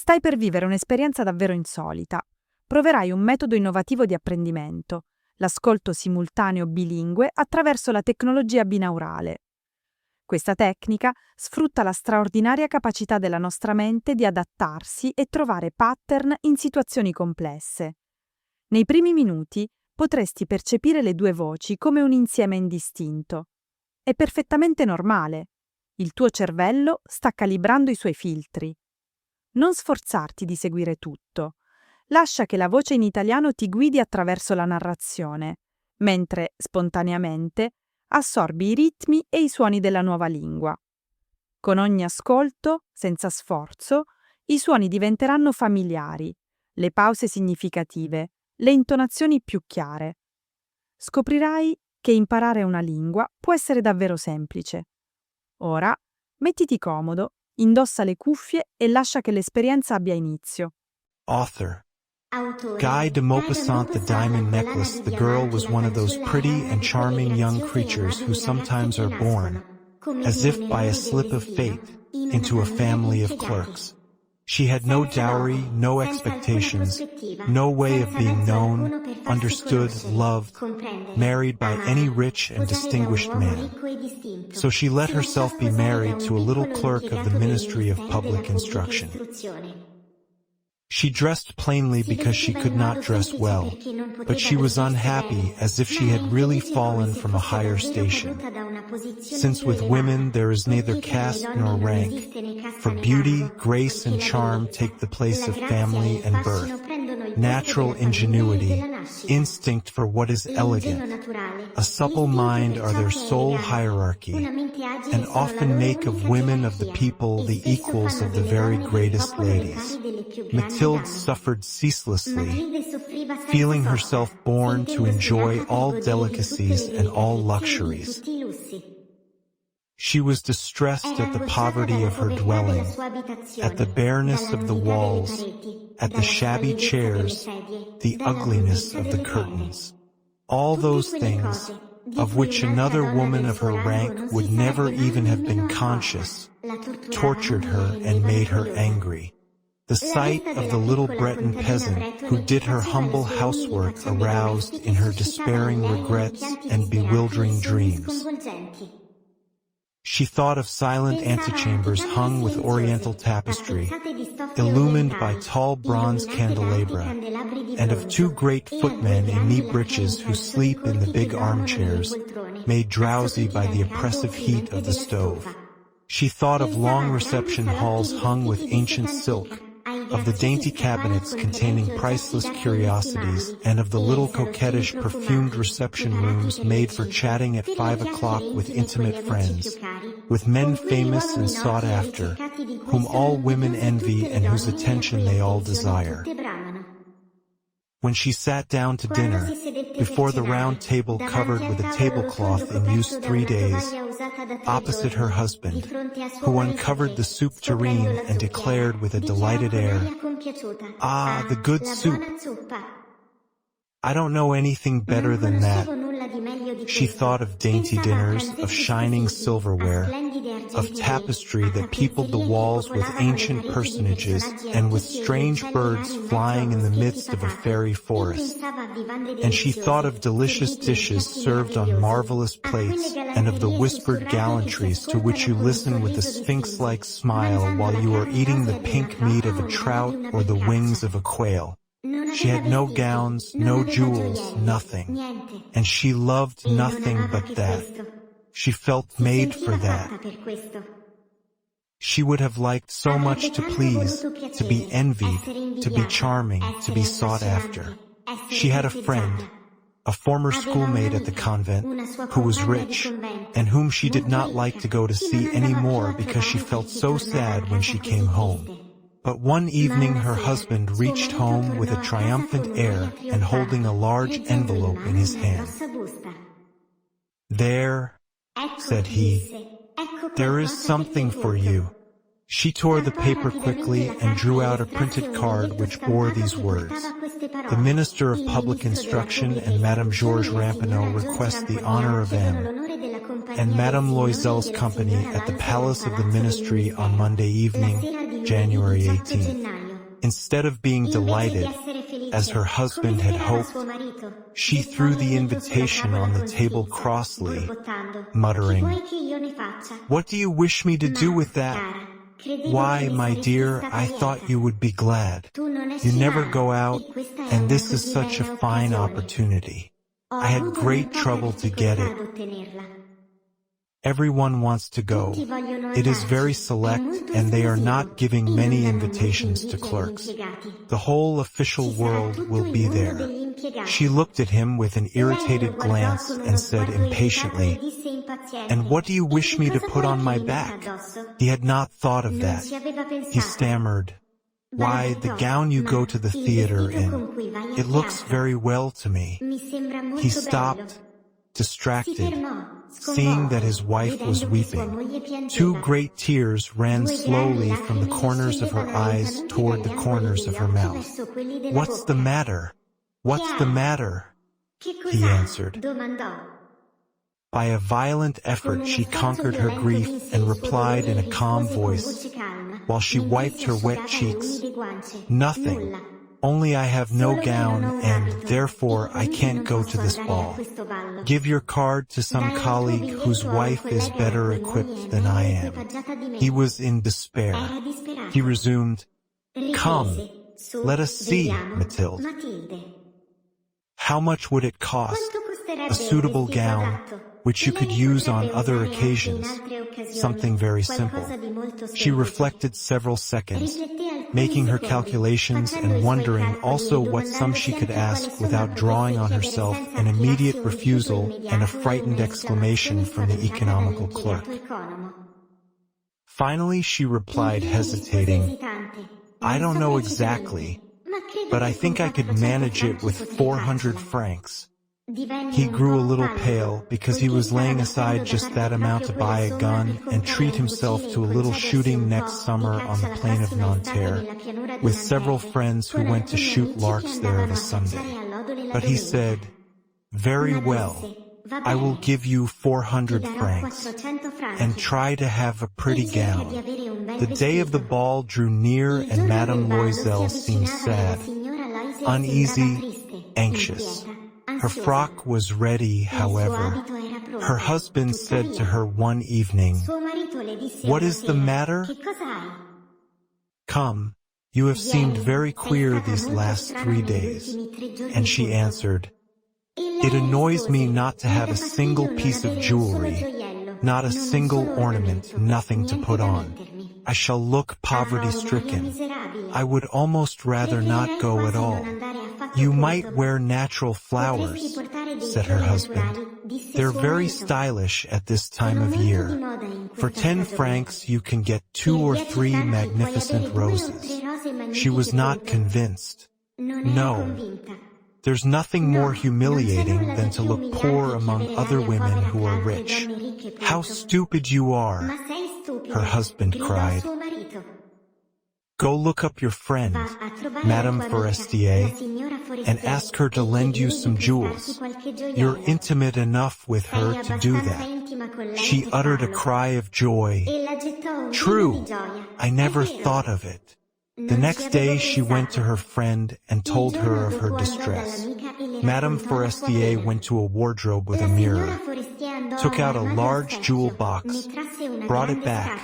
Stai per vivere un'esperienza davvero insolita. Proverai un metodo innovativo di apprendimento, l'ascolto simultaneo bilingue attraverso la tecnologia binaurale. Questa tecnica sfrutta la straordinaria capacità della nostra mente di adattarsi e trovare pattern in situazioni complesse. Nei primi minuti potresti percepire le due voci come un insieme indistinto. È perfettamente normale. Il tuo cervello sta calibrando i suoi filtri. Non sforzarti di seguire tutto. Lascia che la voce in italiano ti guidi attraverso la narrazione, mentre, spontaneamente, assorbi i ritmi e i suoni della nuova lingua. Con ogni ascolto, senza sforzo, i suoni diventeranno familiari, le pause significative, le intonazioni più chiare. Scoprirai che imparare una lingua può essere davvero semplice. Ora, mettiti comodo, indossa le cuffie e lascia che l'esperienza abbia inizio. Author Guy de Maupassant, The Diamond Necklace. The girl was one of those pretty and charming young creatures who sometimes are born, as if by a slip of fate, into a family of clerks. She had no dowry, no expectations, no way of being known, understood, loved, married by any rich and distinguished man. So she let herself be married to a little clerk of the Ministry of Public Instruction. She dressed plainly because she could not dress well, but she was unhappy as if she had really fallen from a higher station. Since with women there is neither caste nor rank, for beauty, grace and charm take the place of family and birth. Natural ingenuity, instinct for what is elegant, a supple mind are their sole hierarchy, and often make of women of the people the equals of the very greatest ladies. Mathilde suffered ceaselessly, feeling herself born to enjoy all delicacies and all luxuries. She was distressed at the poverty of her dwelling, at the bareness of the walls, at the shabby chairs, the ugliness of the curtains. All those things, of which another woman of her rank would never even have been conscious, tortured her and made her angry. The sight of the little Breton peasant who did her humble housework aroused in her despairing regrets and bewildering dreams. She thought of silent antechambers hung with oriental tapestry, illumined by tall bronze candelabra, and of two great footmen in knee breeches who sleep in the big armchairs, made drowsy by the oppressive heat of the stove. She thought of long reception halls hung with ancient silk, of the dainty cabinets containing priceless curiosities, and of the little coquettish perfumed reception rooms made for chatting at 5 o'clock with intimate friends, with men famous and sought after, whom all women envy and whose attention they all desire. When she sat down to dinner, before the round table covered with a tablecloth in use 3 days, opposite her husband, who uncovered the soup tureen and declared with a delighted air, "Ah, the good soup! I don't know anything better than that." She thought of dainty dinners, of shining silverware, of tapestry that peopled the walls with ancient personages and with strange birds flying in the midst of a fairy forest. And she thought of delicious dishes served on marvelous plates and of the whispered gallantries to which you listen with a sphinx-like smile while you are eating the pink meat of a trout or the wings of a quail. She had no gowns, no jewels, nothing. And she loved nothing but that. She felt made for that. She would have liked so much to please, to be envied, to be charming, to be sought after. She had a friend, a former schoolmate at the convent, who was rich, and whom she did not like to go to see any more because she felt so sad when she came home. But one evening her husband reached home with a triumphant air and holding a large envelope in his hand. "There," said he, "there is something for you." She tore the paper quickly and drew out a printed card which bore these words: "The Minister of Public Instruction and Madame Georges Ramponneau request the honor of M. and Madame Loisel's company at the Palace of the Ministry on Monday evening, January 18th. Instead of being delighted, as her husband had hoped, she threw the invitation on the table crossly, muttering, "What do you wish me to do with that? Why, my dear, I thought you would be glad. You never go out, and this is such a fine opportunity. I had great trouble to get it. Everyone wants to go. It is very select, and they are not giving many invitations to clerks. The whole official world will be there." She looked at him with an irritated glance and said impatiently, "And what do you wish me to put on my back?" He had not thought of that. He stammered, "Why, the gown you go to the theater in. It looks very well to me." He stopped, distracted, seeing that his wife was weeping. Two great tears ran slowly from the corners of her eyes toward the corners of her mouth. "What's the matter? What's the matter?" he answered. By a violent effort she conquered her grief and replied in a calm voice, while she wiped her wet cheeks, "Nothing. Only I have no gown, and therefore I can't go to this ball. Give your card to some colleague whose wife is better equipped than I am." He was in despair. He resumed, "Come, let us see, Mathilde. How much would it cost? A suitable gown, which you could use on other occasions. Something very simple." She reflected several seconds, making her calculations and wondering also what sum she could ask without drawing on herself an immediate refusal and a frightened exclamation from the economical clerk. Finally she replied, hesitating, "I don't know exactly, but I think I could manage it with 400 francs. He grew a little pale because he was laying aside just that amount to buy a gun and treat himself to a little shooting next summer on the plain of Nanterre, with several friends who went to shoot larks there of a Sunday. But he said, "Very well, I will give you 400 francs, and try to have a pretty gown." The day of the ball drew near and Madame Loisel seemed sad, uneasy, anxious. Her frock was ready, however. Her husband said to her one evening, "What is the matter? Come, you have seemed very queer these last 3 days." And she answered, "It annoys me not to have a single piece of jewelry, not a single ornament, nothing to put on. I shall look poverty-stricken. I would almost rather not go at all." "You might wear natural flowers," said her husband. "They're very stylish at this time of year. For 10 francs you can get 2 or 3 magnificent roses." She was not convinced. "No. There's nothing more humiliating than to look poor among other women who are rich." "How stupid you are!" her husband cried. "Go look up your friend, Madame Forestier, and ask her to lend you some jewels. You're intimate enough with her to do that." She uttered a cry of joy. "True! I never thought of it." The next day she went to her friend and told her of her distress. Madame Forestier went to a wardrobe with a mirror, took out a large jewel box, brought it back,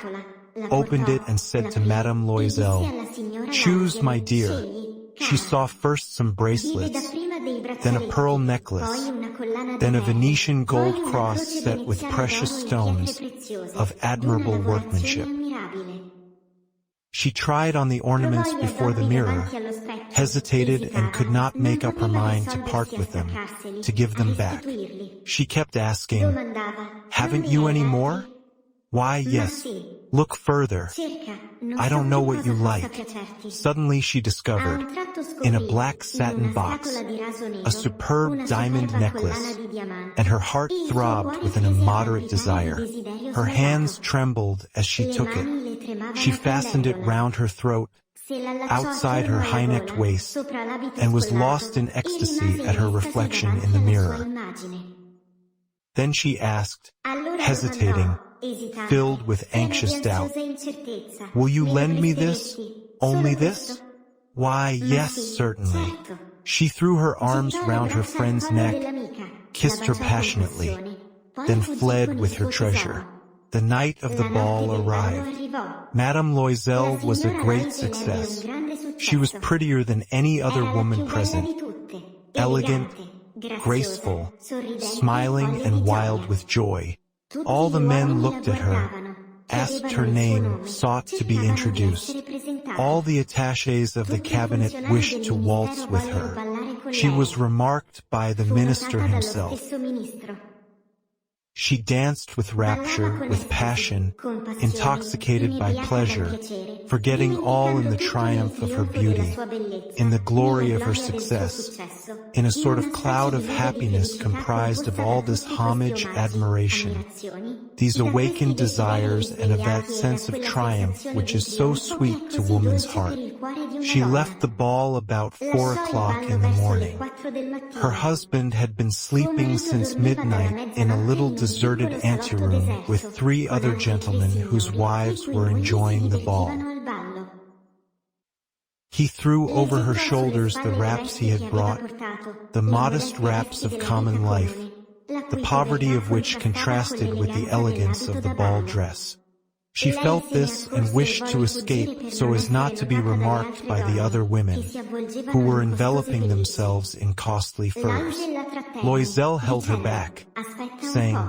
opened it and said to Madame Loisel, "Choose, my dear." She saw first some bracelets, then a pearl necklace, then a Venetian gold cross set with precious stones of admirable workmanship. She tried on the ornaments before the mirror, hesitated and could not make up her mind to part with them, to give them back. She kept asking, "Haven't you any more?" "Why, yes. Look further. I don't know what you like." Suddenly she discovered, in a black satin box, a superb diamond necklace, and her heart throbbed with an immoderate desire. Her hands trembled as she took it. She fastened it round her throat, outside her high-necked waist, and was lost in ecstasy at her reflection in the mirror. Then she asked, hesitating, filled with anxious doubt, "Will you lend me this? Only this? Why, yes, certainly. She threw her arms round her friend's neck, kissed her passionately, then fled with her treasure. The night of the ball arrived. Madame Loisel was a great success. She was prettier than any other woman present, elegant, graceful, smiling and wild with joy. All the men looked at her, asked her name, sought to be introduced. All the attachés of the cabinet wished to waltz with her. She was remarked by the minister himself. She danced with rapture, with passion, intoxicated by pleasure, forgetting all in the triumph of her beauty, in the glory of her success, in a sort of cloud of happiness comprised of all this homage, admiration, these awakened desires and of that sense of triumph which is so sweet to woman's heart. She left the ball about 4 o'clock in the morning. Her husband had been sleeping since midnight in a little deserted anteroom with 3 other gentlemen whose wives were enjoying the ball. He threw over her shoulders the wraps he had brought, the modest wraps of common life, the poverty of which contrasted with the elegance of the ball dress. She felt this and wished to escape so as not to be remarked by the other women, who were enveloping themselves in costly furs. Loisel held her back, saying,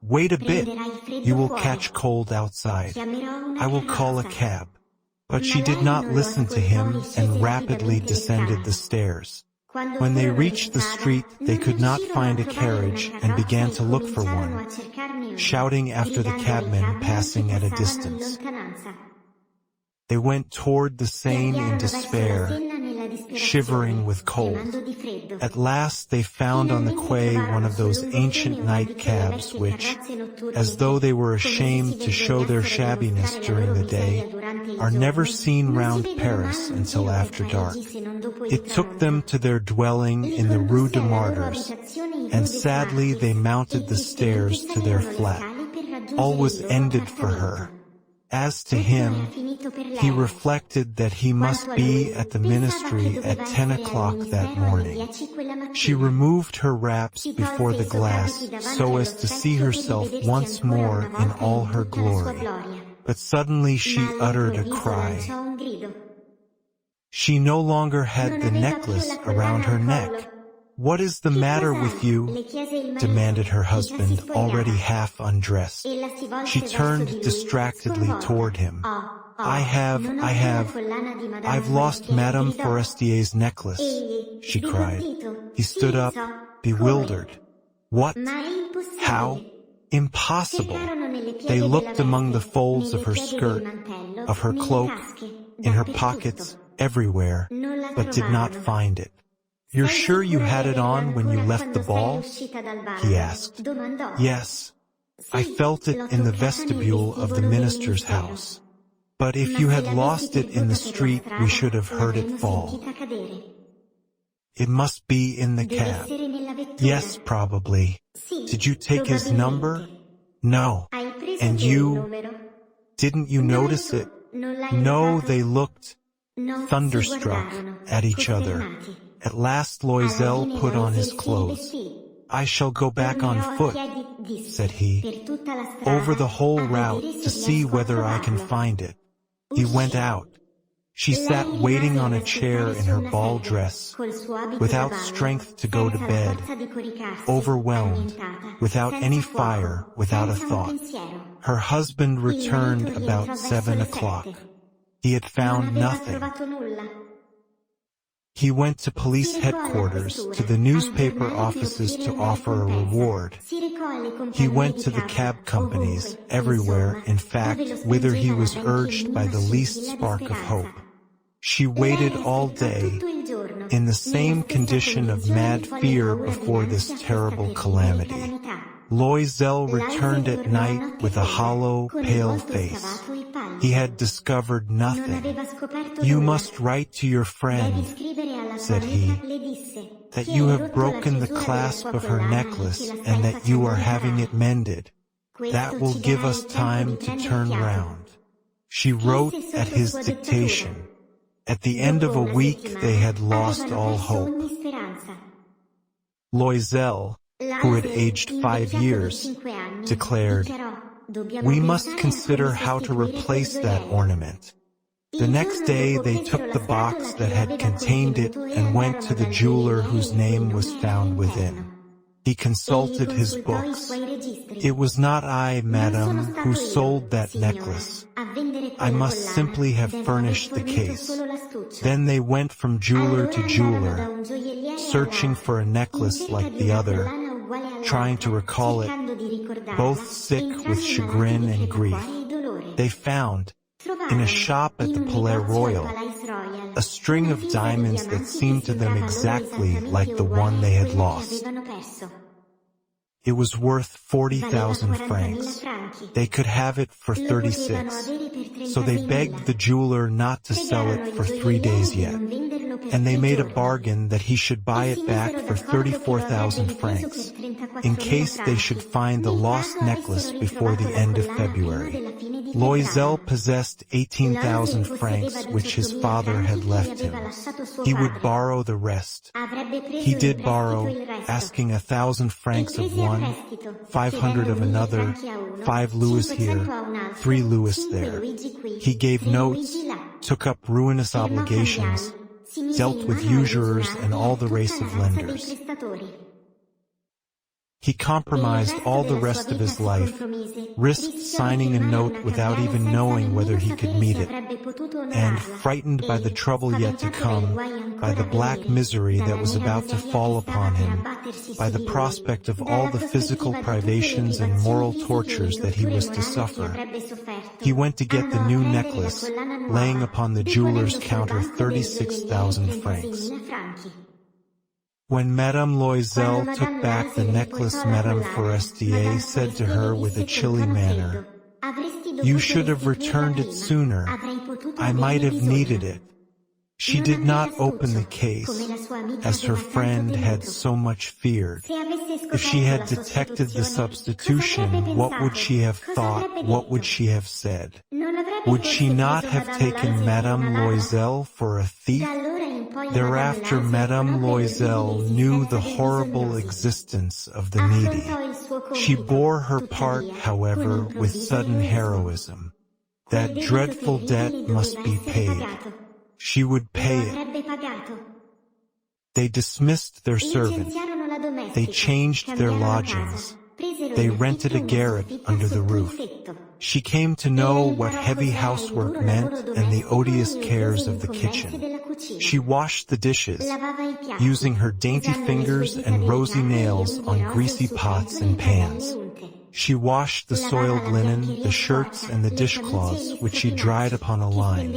"Wait a bit, you will catch cold outside. I will call a cab." But she did not listen to him and rapidly descended the stairs. When they reached the street, they could not find a carriage and began to look for one, shouting after the cabmen passing at a distance. They went toward the Seine in despair, shivering with cold. At last they found on the quay one of those ancient night cabs which, as though they were ashamed to show their shabbiness during the day, are never seen round Paris until after dark. It took them to their dwelling in the Rue de Martyrs, and sadly they mounted the stairs to their flat. All was ended for her. As to him, he reflected that he must be at the ministry at 10 o'clock that morning. She removed her wraps before the glass so as to see herself once more in all her glory. But suddenly she uttered a cry. She no longer had the necklace around her neck. "What is the matter with you?" demanded her husband, already half undressed. She turned distractedly toward him. I've lost Madame Forestier's necklace," she cried. He stood up, bewildered. "What? How? Impossible!" They looked among the folds of her skirt, of her cloak, in her pockets, everywhere, but did not find it. "You're sure you had it on when you left the ball?" he asked. "Yes. I felt it in the vestibule of the minister's house. But if you had lost it in the street, we should have heard it fall." "It must be in the cab." "Yes, probably. Did you take his number?" "No." "And didn't you notice it?" "No." They looked, thunderstruck, at each other. At last Loisel put on his clothes. "I shall go back on foot," said he, "over the whole route to see whether I can find it." He went out. She sat waiting on a chair in her ball dress, without strength to go to bed, overwhelmed, without any fire, without a thought. Her husband returned about 7 o'clock. He had found nothing. He went to police headquarters, to the newspaper offices to offer a reward. He went to the cab companies, everywhere, in fact, whither he was urged by the least spark of hope. She waited all day, in the same condition of mad fear before this terrible calamity. Loisel returned at night with a hollow, pale face. He had discovered nothing. "You must write to your friend," said he, "that you have broken the clasp of her necklace and that you are having it mended. That will give us time to turn round." She wrote at his dictation. At the end of a week they had lost all hope. Loisel, who had aged 5 years, declared, "We must consider how to replace that ornament." The next day they took the box that had contained it and went to the jeweler whose name was found within. He consulted his books. "It was not I, madam, who sold that necklace. I must simply have furnished the case." Then they went from jeweler to jeweler, searching for a necklace like the other, trying to recall it, both sick with chagrin and grief. They found, in a shop at the Palais Royal, a string of diamonds that seemed to them exactly like the one they had lost. It was worth 40,000 francs. They could have it for 36. So they begged the jeweler not to sell it for 3 days yet. And they made a bargain that he should buy it back for 34,000 francs, in case they should find the lost necklace before the end of February. Loisel possessed 18,000 francs which his father had left him. He would borrow the rest. He did borrow, asking 1,000 francs of one, 500 of another, 5 louis here, 3 louis there. He gave notes, took up ruinous obligations, dealt with usurers and all the race of lenders. He compromised all the rest of his life, risked signing a note without even knowing whether he could meet it, and, frightened by the trouble yet to come, by the black misery that was about to fall upon him, by the prospect of all the physical privations and moral tortures that he was to suffer, he went to get the new necklace, laying upon the jeweler's counter 36,000 francs. When Madame Loisel took back the necklace, Madame Forestier said to her with a chilly manner, "You should have returned it sooner. I might have needed it." She did not open the case, as her friend had so much feared. If she had detected the substitution, what would she have thought? What would she have said? Would she not have taken Madame Loisel for a thief? Thereafter Madame Loisel knew the horrible existence of the needy. She bore her part, however, with sudden heroism. That dreadful debt must be paid. She would pay it. They dismissed their servant. They changed their lodgings. They rented a garret under the roof. She came to know what heavy housework meant and the odious cares of the kitchen. She washed the dishes, using her dainty fingers and rosy nails on greasy pots and pans. She washed the soiled linen, the shirts and the dishcloths, which she dried upon a line.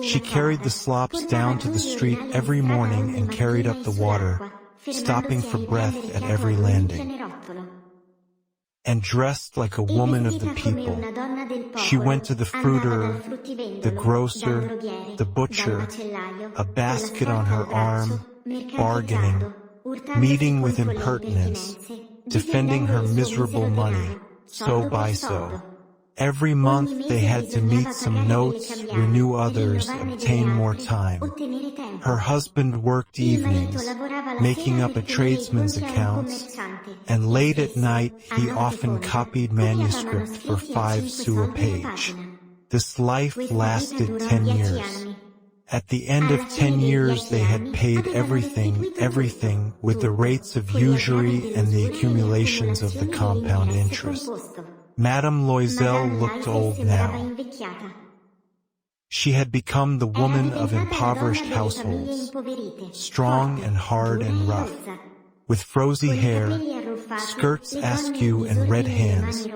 She carried the slops down to the street every morning and carried up the water, stopping for breath at every landing. And dressed like a woman of the people, she went to the fruiterer, the grocer, the butcher, a basket on her arm, bargaining, meeting with impertinence, defending her miserable money, so by so. Every month they had to meet some notes, renew others, obtain more time. Her husband worked evenings, making up a tradesman's accounts, and late at night he often copied manuscript for 5 sous a page. This life lasted 10 years. At the end of 10 years they had paid everything, with the rates of usury and the accumulations of the compound interest. Madame Loisel looked old now. She had become the woman of impoverished households, strong and hard and rough, with frowsy hair, skirts askew and red hands.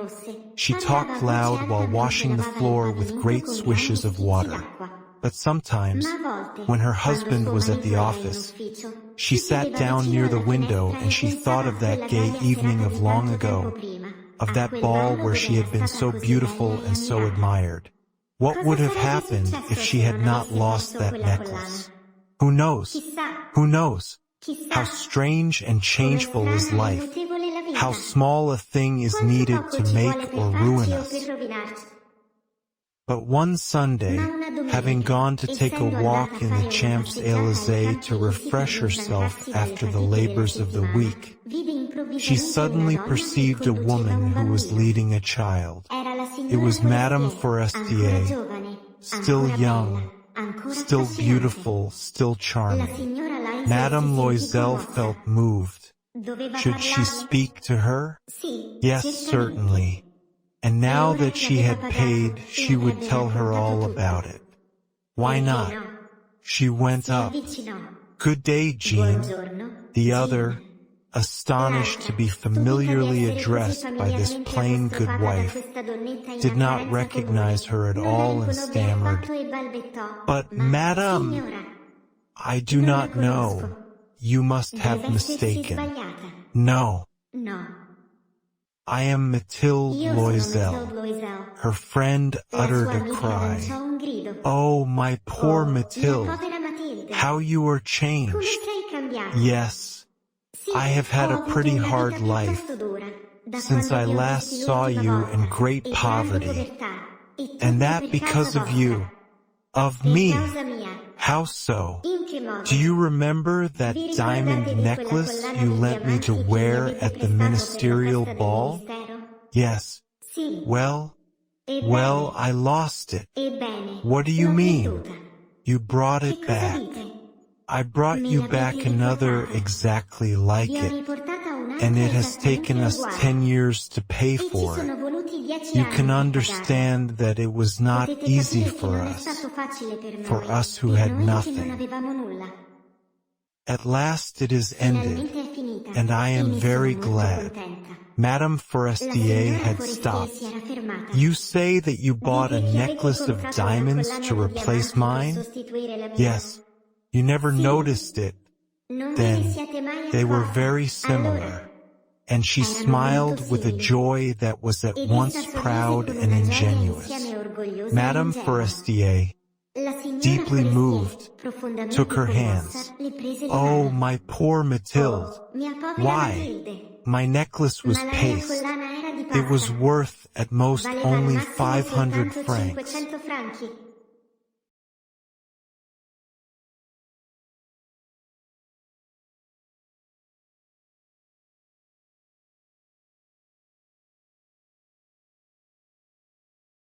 She talked loud while washing the floor with great swishes of water. But sometimes, when her husband was at the office, she sat down near the window and she thought of that gay evening of long ago, of that ball where she had been so beautiful and so admired. What would have happened if she had not lost that necklace? Who knows? Who knows? How strange and changeful is life. How small a thing is needed to make or ruin us. But one Sunday, having gone to take a walk in the Champs-Élysées to refresh herself after the labors of the week, she suddenly perceived a woman who was leading a child. It was Madame Forestier, still young, still beautiful, still charming. Madame Loisel felt moved. Should she speak to her? Yes, certainly. And now that she had paid, she would tell her all about it. Why not? She went up. Good day, Jean. The other, astonished to be familiarly addressed by this plain good wife, did not recognize her at all and stammered, "But, Madame, I do not know. You must have mistaken. No. I am Mathilde Loisel." Her friend uttered a cry. "Oh, my poor Mathilde, how you are changed." "Yes, I have had a pretty hard life since I last saw you in great poverty, and that because of you, of me." "How so? Do you remember that diamond necklace you lent me to wear at the ministerial ball?" "Yes." Well, I lost it." "What do you mean?" "You brought it back." "I brought you back another exactly like it, and it has taken us 10 years to pay for it. You can understand that it was not easy for us who had nothing. At last it is ended, and I am very glad." Madame Forestier had stopped. "You say that you bought a necklace of diamonds to replace mine?" "Yes. You never noticed it. Then, they were very similar." And she smiled with a joy that was at once proud and ingenuous. Madame Forestier, deeply moved, took her hands. "Oh, my poor Mathilde! Why? My necklace was paste. It was worth at most only 500 francs.